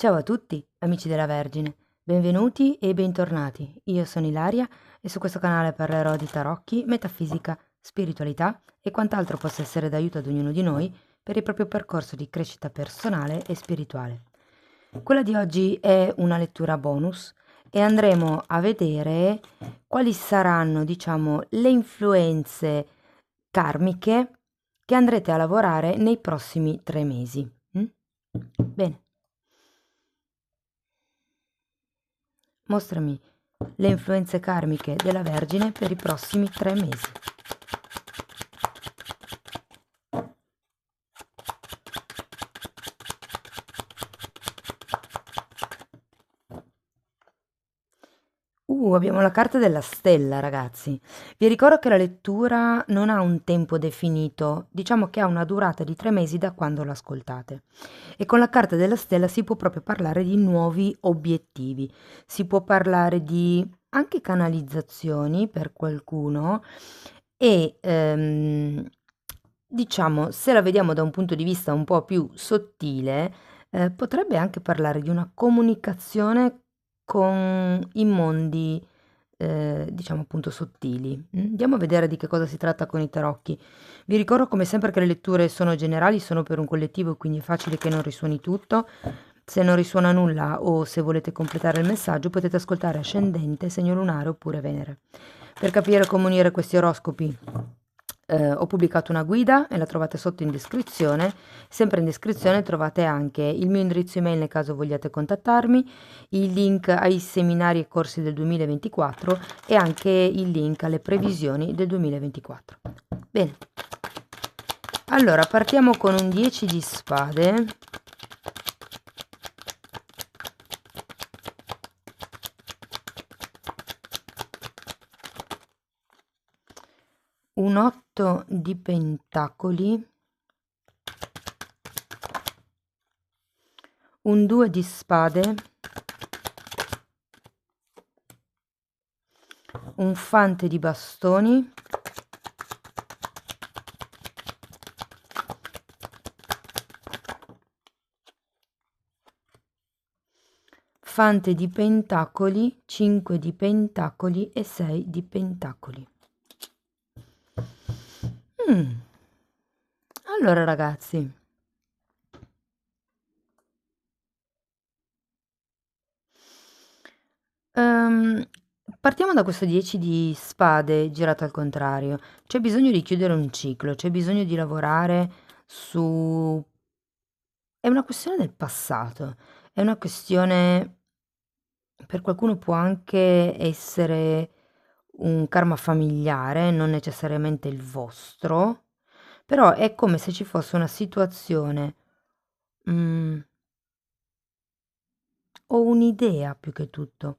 Ciao a tutti, amici della Vergine, benvenuti e bentornati. Io sono Ilaria e su questo canale parlerò di tarocchi, metafisica, spiritualità e quant'altro possa essere d'aiuto ad ognuno di noi per il proprio percorso di crescita personale e spirituale. Quella di oggi è una lettura bonus e andremo a vedere quali saranno, diciamo, le influenze karmiche che andrete a lavorare nei prossimi 3 mesi. Bene. Mostrami le influenze karmiche della Vergine per i prossimi 3 mesi. Abbiamo la carta della stella, ragazzi. Vi ricordo che la lettura non ha un tempo definito, diciamo che ha una durata di 3 mesi da quando l'ascoltate. E con la carta della stella si può proprio parlare di nuovi obiettivi, si può parlare di anche canalizzazioni per qualcuno e diciamo, se la vediamo da un punto di vista un po' più sottile, potrebbe anche parlare di una comunicazione con i mondi, diciamo appunto sottili. Andiamo a vedere di che cosa si tratta con i tarocchi. Vi ricordo come sempre che le letture sono generali, sono per un collettivo, quindi è facile che non risuoni tutto. Se non risuona nulla o se volete completare il messaggio potete ascoltare ascendente, segno lunare oppure Venere. Per capire come unire questi oroscopi ho pubblicato una guida e la trovate sotto in descrizione. Sempre in descrizione trovate anche il mio indirizzo email nel caso vogliate contattarmi, il link ai seminari e corsi del 2024 e anche il link alle previsioni del 2024. Bene, allora partiamo con un 10 di spade. Un 8 di pentacoli, un 2 di spade, un fante di bastoni, fante di pentacoli, 5 di pentacoli e 6 di pentacoli. Allora ragazzi, partiamo da questo 10 di spade girato al contrario. C'è bisogno di chiudere un ciclo, c'è bisogno di lavorare su... È una questione del passato, è una questione... Per qualcuno può anche essere un karma familiare, non necessariamente il vostro, però è come se ci fosse una situazione o un'idea più che tutto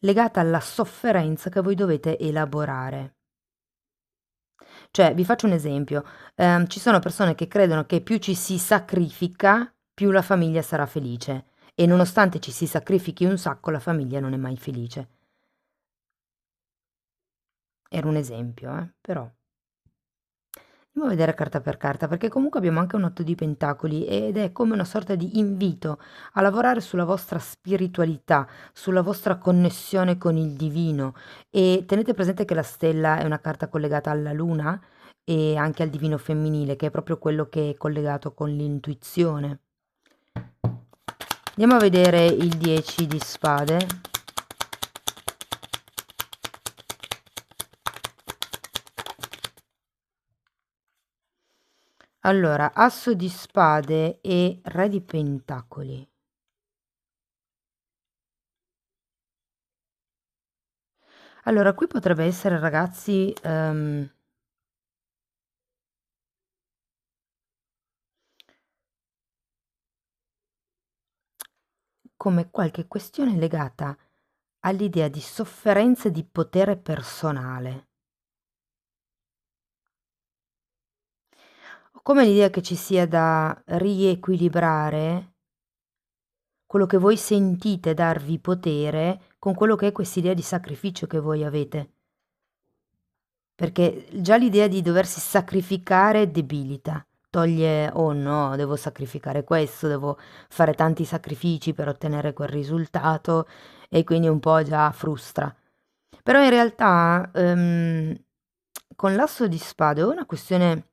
legata alla sofferenza che voi dovete elaborare. Cioè, vi faccio un esempio, ci sono persone che credono che più ci si sacrifica, più la famiglia sarà felice e nonostante ci si sacrifichi un sacco, la famiglia non è mai felice. Era un esempio, però. Andiamo a vedere carta per carta, perché comunque abbiamo anche un 8 di pentacoli ed è come una sorta di invito a lavorare sulla vostra spiritualità, sulla vostra connessione con il divino. E tenete presente che la stella è una carta collegata alla luna e anche al divino femminile, che è proprio quello che è collegato con l'intuizione. Andiamo a vedere il 10 di spade. Allora, asso di spade e re di pentacoli. Allora, qui potrebbe essere, ragazzi, come qualche questione legata all'idea di sofferenza e di potere personale. O come l'idea che ci sia da riequilibrare quello che voi sentite darvi potere con quello che è quest'idea di sacrificio che voi avete. Perché già l'idea di doversi sacrificare debilita, toglie, oh no, devo sacrificare questo, devo fare tanti sacrifici per ottenere quel risultato e quindi un po' già frustra. Però in realtà con l'asso di spade è una questione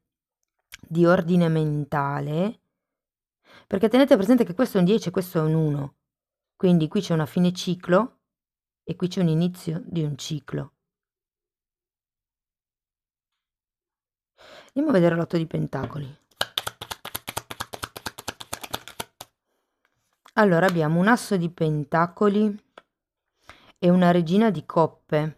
di ordine mentale, perché tenete presente che questo è un 10 e questo è un 1, quindi qui c'è una fine ciclo e qui c'è un inizio di un ciclo. Andiamo a vedere l'otto di pentacoli. Allora abbiamo un asso di pentacoli e una regina di coppe.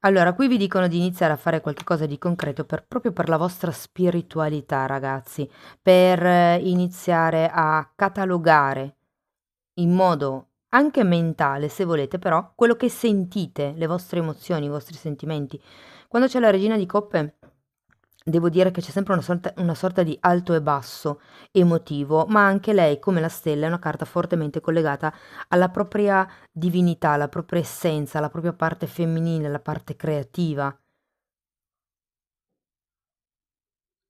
Allora, qui vi dicono di iniziare a fare qualcosa di concreto proprio per la vostra spiritualità, ragazzi, per iniziare a catalogare in modo anche mentale, se volete, però, quello che sentite, le vostre emozioni, i vostri sentimenti. Quando c'è la regina di coppe, devo dire che c'è sempre una sorta di alto e basso emotivo, ma anche lei, come la stella, è una carta fortemente collegata alla propria divinità, alla propria essenza, alla propria parte femminile, alla parte creativa.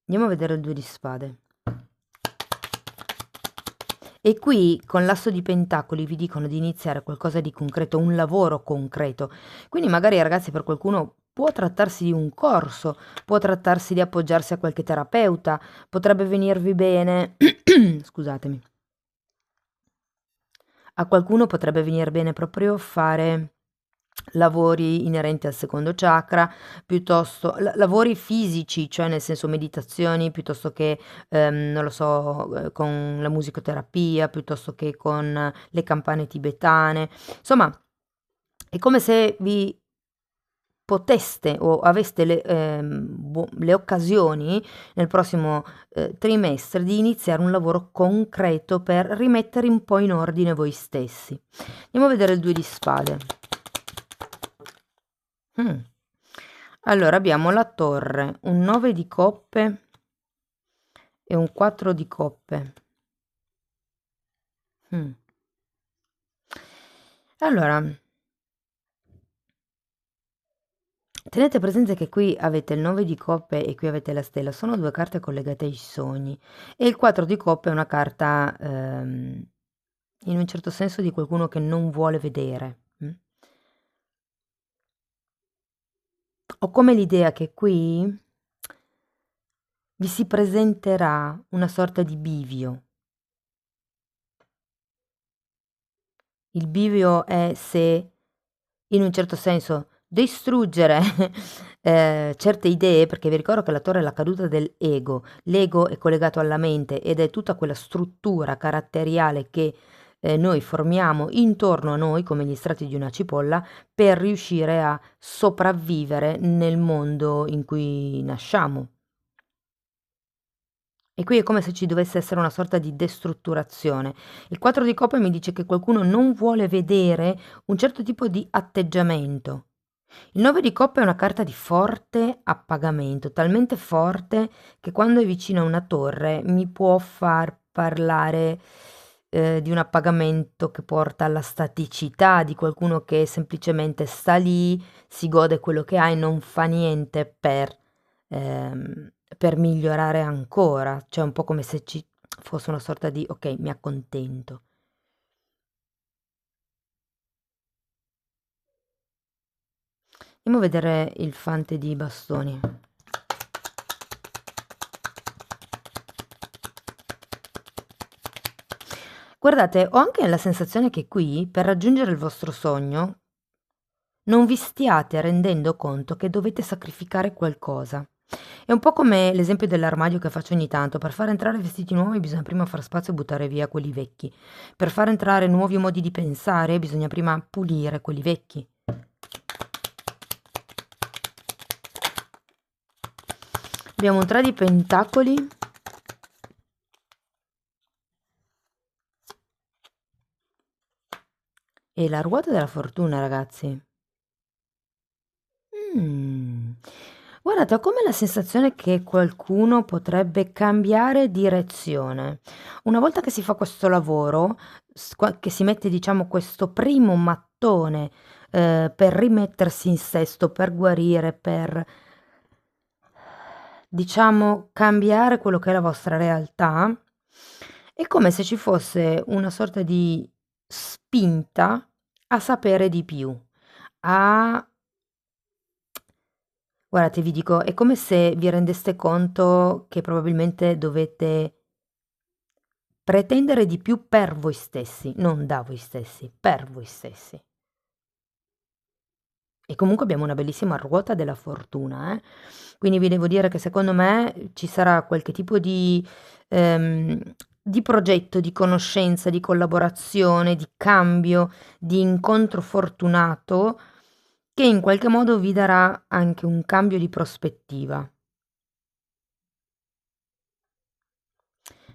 Andiamo a vedere il 2 di spade. E qui con l'asso di pentacoli vi dicono di iniziare qualcosa di concreto, un lavoro concreto. Quindi magari ragazzi, per qualcuno può trattarsi di un corso, può trattarsi di appoggiarsi a qualche terapeuta, potrebbe venirvi bene, scusatemi, a qualcuno potrebbe venire bene proprio fare lavori inerenti al secondo chakra, piuttosto lavori fisici, cioè nel senso meditazioni, piuttosto che, non lo so, con la musicoterapia, piuttosto che con le campane tibetane. Insomma, è come se vi poteste o aveste le occasioni nel prossimo trimestre di iniziare un lavoro concreto per rimettere un po' in ordine voi stessi. Andiamo a vedere il 2 di spade. Allora abbiamo la torre, un 9 di coppe e un 4 di coppe. Allora, tenete presente che qui avete il 9 di coppe e qui avete la stella, sono due carte collegate ai sogni, e il 4 di coppe è una carta in un certo senso di qualcuno che non vuole vedere. Ho come l'idea che qui vi si presenterà una sorta di bivio. Il bivio è se, in un certo senso, distruggere certe idee, perché vi ricordo che la torre è la caduta dell'ego. L'ego è collegato alla mente ed è tutta quella struttura caratteriale che noi formiamo intorno a noi, come gli strati di una cipolla, per riuscire a sopravvivere nel mondo in cui nasciamo. E qui è come se ci dovesse essere una sorta di destrutturazione. Il 4 di coppe mi dice che qualcuno non vuole vedere un certo tipo di atteggiamento. Il 9 di coppe è una carta di forte appagamento, talmente forte che quando è vicino a una torre mi può far parlare di un appagamento che porta alla staticità, di qualcuno che semplicemente sta lì, si gode quello che ha e non fa niente per migliorare ancora, cioè un po' come se ci fosse una sorta di ok, mi accontento. Andiamo a vedere il fante di bastoni. Guardate, ho anche la sensazione che qui, per raggiungere il vostro sogno, non vi stiate rendendo conto che dovete sacrificare qualcosa. È un po' come l'esempio dell'armadio che faccio ogni tanto: per far entrare vestiti nuovi bisogna prima far spazio e buttare via quelli vecchi. Per far entrare nuovi modi di pensare bisogna prima pulire quelli vecchi. Abbiamo un 3 di pentacoli e la ruota della fortuna, ragazzi. Guardate, ho come la sensazione che qualcuno potrebbe cambiare direzione. Una volta che si fa questo lavoro, che si mette, diciamo, questo primo mattone per rimettersi in sesto, per guarire, per diciamo, cambiare quello che è la vostra realtà, è come se ci fosse una sorta di spinta a sapere di più, a guardate, vi dico, è come se vi rendeste conto che probabilmente dovete pretendere di più per voi stessi, non da voi stessi, per voi stessi. E comunque abbiamo una bellissima ruota della fortuna, eh. Quindi vi devo dire che secondo me ci sarà qualche tipo ehm, di progetto, di conoscenza, di collaborazione, di cambio, di incontro fortunato che in qualche modo vi darà anche un cambio di prospettiva.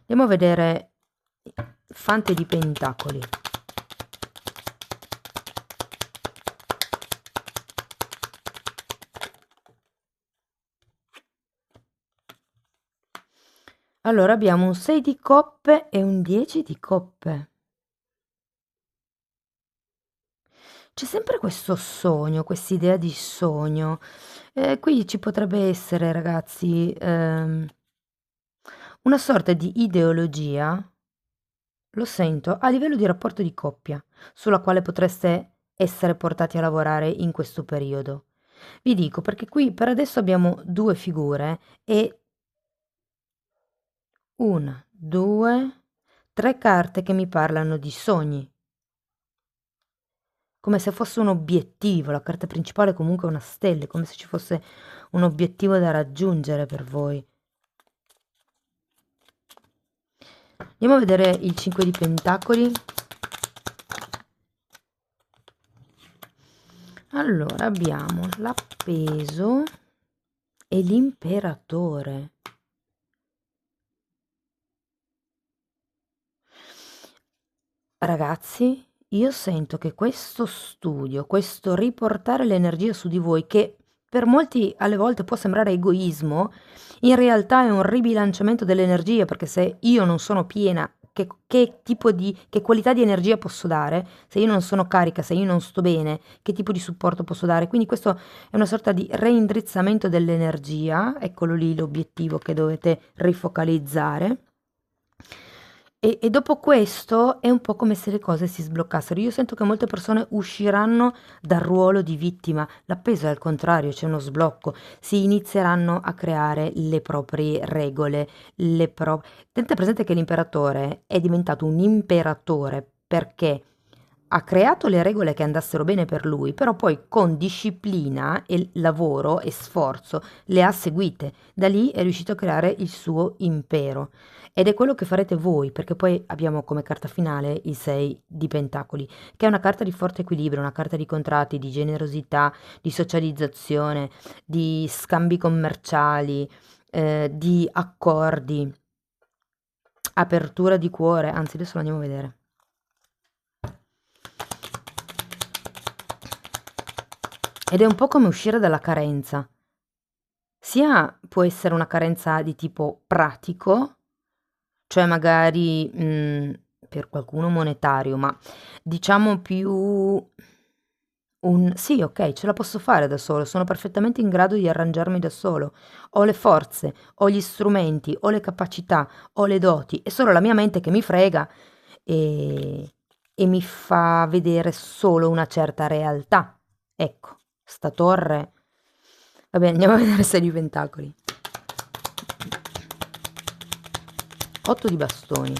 Andiamo a vedere Fante di Pentacoli. Allora abbiamo un 6 di coppe e un 10 di coppe. C'è sempre questo sogno, quest'idea di sogno. Qui ci potrebbe essere, ragazzi, una sorta di ideologia, lo sento, a livello di rapporto di coppia, sulla quale potreste essere portati a lavorare in questo periodo. Vi dico perché qui per adesso abbiamo due figure e una, due, tre carte che mi parlano di sogni, come se fosse un obiettivo. La carta principale comunque è una stella, come se ci fosse un obiettivo da raggiungere per voi. Andiamo a vedere il 5 di Pentacoli. Allora abbiamo l'appeso e l'imperatore. Ragazzi, io sento che questo studio, questo riportare l'energia su di voi, che per molti alle volte può sembrare egoismo, in realtà è un ribilanciamento delle energie, perché se io non sono piena, che tipo che qualità di energia posso dare? Se io non sono carica, se io non sto bene, che tipo di supporto posso dare? Quindi questo è una sorta di reindrizzamento dell'energia, eccolo lì l'obiettivo che dovete rifocalizzare. E dopo questo è un po' come se le cose si sbloccassero. Io sento che molte persone usciranno dal ruolo di vittima. L'appeso è al contrario, c'è uno sblocco. Si inizieranno a creare le proprie regole. Tenete presente che l'imperatore è diventato un imperatore perché ha creato le regole che andassero bene per lui, però poi con disciplina e lavoro e sforzo le ha seguite. Da lì è riuscito a creare il suo impero. Ed è quello che farete voi, perché poi abbiamo come carta finale il 6 di Pentacoli, che è una carta di forte equilibrio, una carta di contratti, di generosità, di socializzazione, di scambi commerciali, di accordi, apertura di cuore. Anzi, adesso lo andiamo a vedere. Ed è un po' come uscire dalla carenza. Sia può essere una carenza di tipo pratico, cioè magari per qualcuno monetario, ma diciamo più un sì, ok, ce la posso fare da solo, sono perfettamente in grado di arrangiarmi da solo, ho le forze, ho gli strumenti, ho le capacità, ho le doti, è solo la mia mente che mi frega e mi fa vedere solo una certa realtà. Ecco, sta torre. Va bene, andiamo a vedere se di pentacoli. 8 di bastoni.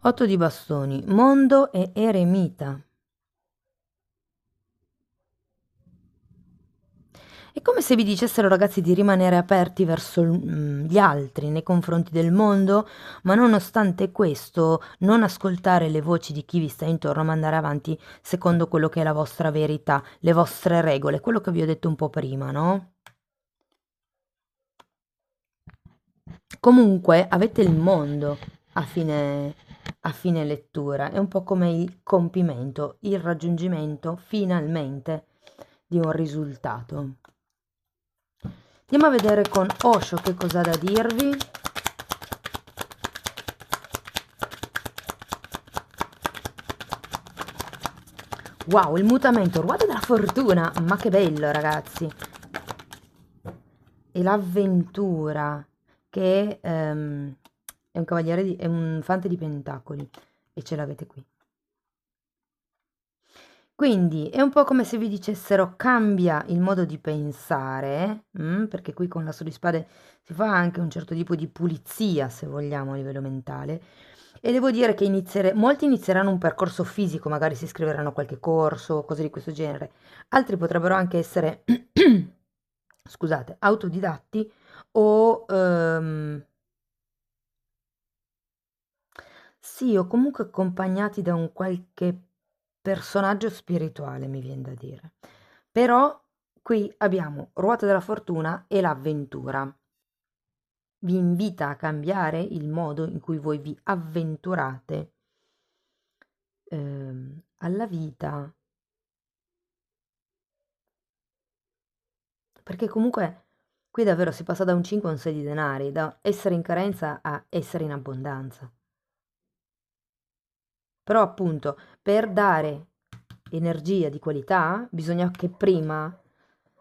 Otto di bastoni, mondo e eremita. È come se vi dicessero, ragazzi, di rimanere aperti verso gli altri nei confronti del mondo, ma nonostante questo non ascoltare le voci di chi vi sta intorno, ma andare avanti secondo quello che è la vostra verità, le vostre regole, quello che vi ho detto un po' prima, no? Comunque avete il mondo a fine lettura, è un po' come il compimento, il raggiungimento finalmente di un risultato. Andiamo a vedere con Osho che cosa ha da dirvi. Wow, il mutamento, ruota della fortuna, ma che bello ragazzi. E l'avventura, che è un cavaliere è un fante di pentacoli, e ce l'avete qui. Quindi è un po' come se vi dicessero cambia il modo di pensare, perché qui con l'asso di spade si fa anche un certo tipo di pulizia, se vogliamo, a livello mentale. E devo dire che molti inizieranno un percorso fisico, magari si iscriveranno a qualche corso, cose di questo genere. Altri potrebbero anche essere, scusate, autodidatti o sì, o comunque accompagnati da un qualche personaggio spirituale, mi viene da dire. Però qui abbiamo Ruota della Fortuna e l'avventura. Vi invita a cambiare il modo in cui voi vi avventurate alla vita, perché comunque qui davvero si passa da un 5 a un 6 di denari, da essere in carenza a essere in abbondanza. Però appunto per dare energia di qualità bisogna che prima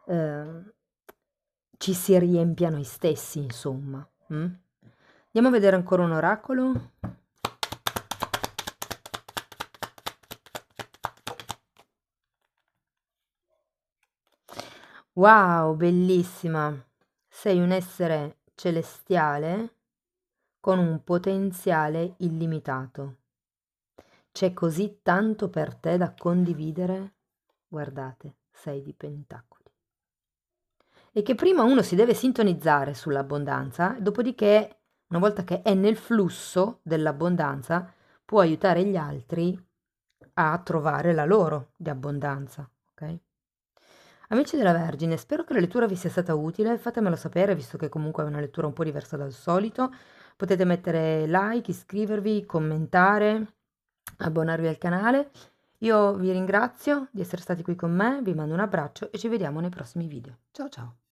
eh, ci si riempia noi stessi, insomma. Andiamo a vedere ancora un oracolo. Wow, bellissima. Sei un essere celestiale con un potenziale illimitato. C'è così tanto per te da condividere. Guardate, 6 di pentacoli. E che prima uno si deve sintonizzare sull'abbondanza, dopodiché, una volta che è nel flusso dell'abbondanza, può aiutare gli altri a trovare la loro di abbondanza, ok? Amici della Vergine, spero che la lettura vi sia stata utile, fatemelo sapere, visto che comunque è una lettura un po' diversa dal solito. Potete mettere like, iscrivervi, commentare, abbonarvi al canale. Io vi ringrazio di essere stati qui con me, vi mando un abbraccio e ci vediamo nei prossimi video. Ciao ciao!